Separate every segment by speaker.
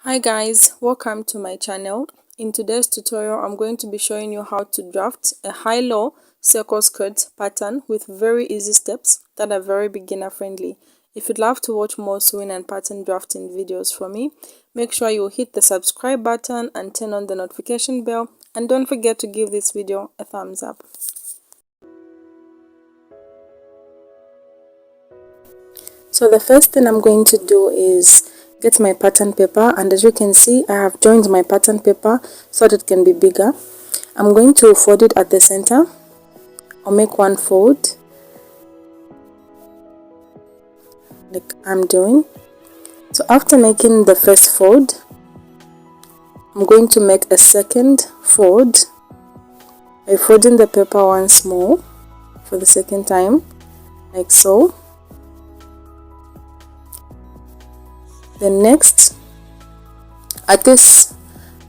Speaker 1: Hi guys, welcome to my channel. In today's tutorial, I'm going to be showing you how to draft a high-low circle skirt pattern with very easy steps that are very beginner friendly. If you'd love to watch more sewing and pattern drafting videos from me, make sure you hit the subscribe button and turn on the notification bell, and don't forget to give this video a thumbs up. So the first thing I'm going to do is get my pattern paper, and as you can see, I have joined my pattern paper so that it can be bigger. I'm going to fold it at the center, or make one fold like I'm doing. So after making the first fold, I'm going to make a second fold by folding the paper once more for the second time, like so. Then next, at this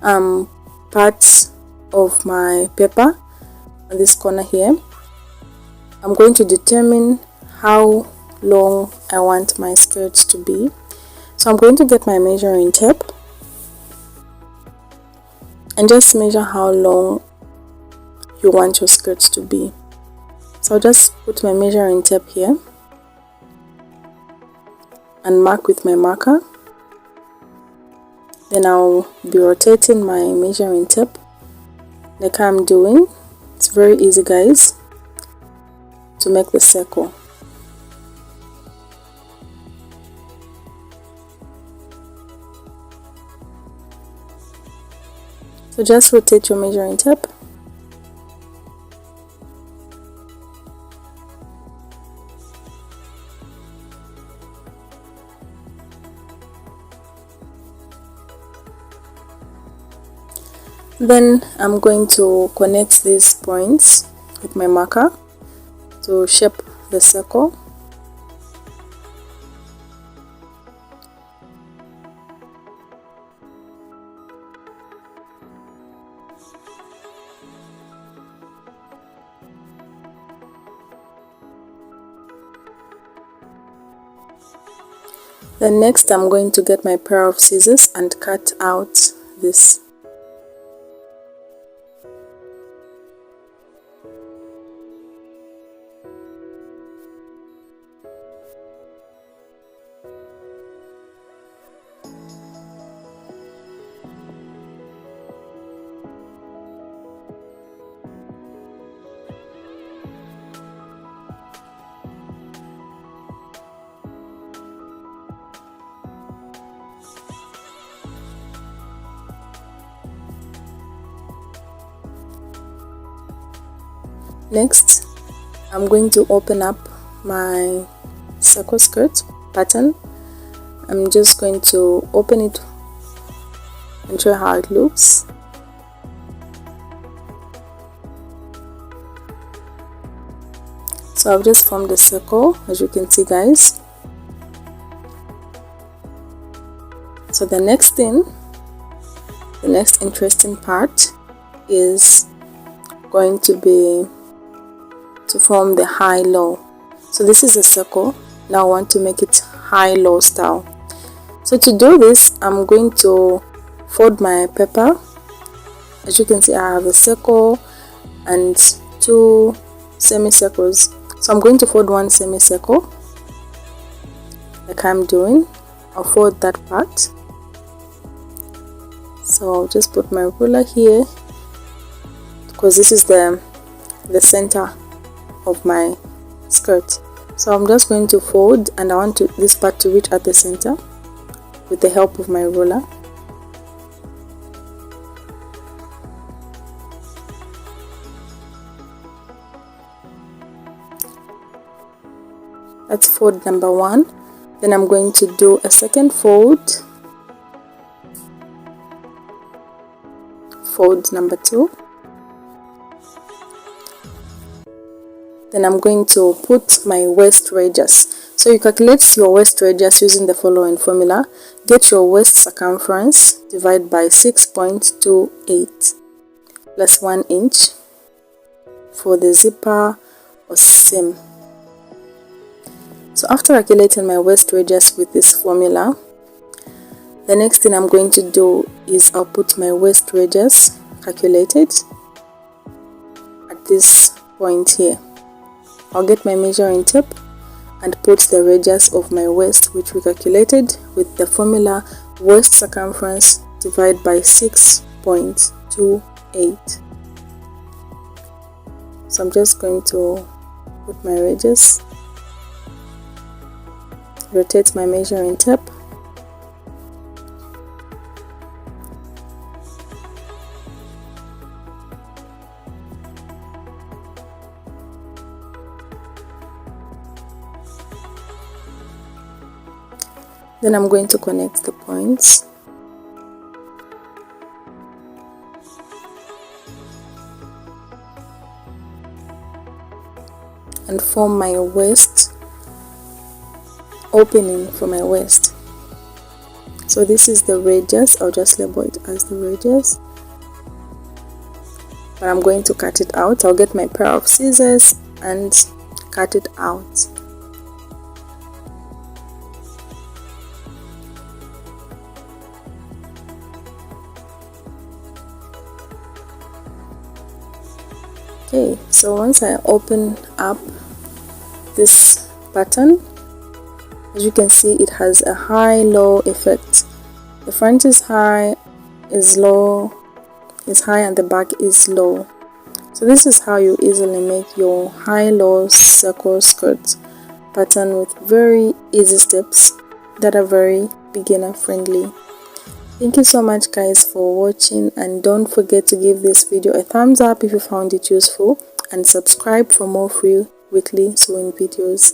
Speaker 1: part of my paper, on this corner here, I'm going to determine how long I want my skirts to be. So I'm going to get my measuring tape and just measure how long you want your skirts to be. So I'll just put my measuring tape here and mark with my marker. Then I'll be rotating my measuring tape like I'm doing. It's very easy, guys, to make the circle. So just rotate your measuring tape. Then I'm going to connect these points with my marker to shape the circle. Then next I'm going to get my pair of scissors and cut out this. Next, I'm going to open up my circle skirt pattern. I'm just going to open it and show how it looks. So I've just formed a circle, as you can see, guys. So the next interesting part is going to be to form the high-low. So this is a circle. Now I want to make it high-low style. So to do this, I'm going to fold my paper. As you can see, I have a circle and two semicircles. So I'm going to fold one semicircle like I'm doing. I'll fold that part. So I'll just put my ruler here because this is the center of my skirt. So I'm just going to fold, and I want this part to reach at the center with the help of my ruler. That's fold number one. Then I'm going to do a second fold, fold number two. Then I'm going to put my waist radius. So you calculate your waist radius using the following formula. Get your waist circumference, divide by 6.28 plus 1 inch for the zipper or seam. So after calculating my waist radius with this formula, The next thing I'm going to do is I'll put my waist radius calculated at this point here. I'll get my measuring tape and put the radius of my waist, which we calculated with the formula waist circumference divided by 6.28. So I'm just going to put my radius, rotate my measuring tape, then I'm going to connect the points. And form my waist opening for my waist. So this is the radius. I'll just label it as the radius, but I'm going to cut it out. I'll get my pair of scissors and cut it out. Okay, so once I open up this pattern, as you can see, it has a high-low effect. The front is high, is low, is high, and the back is low. So this is how you easily make your high-low circle skirt pattern with very easy steps that are very beginner friendly. Thank you so much guys for watching, and don't forget to give this video a thumbs up if you found it useful, and subscribe for more free weekly sewing videos.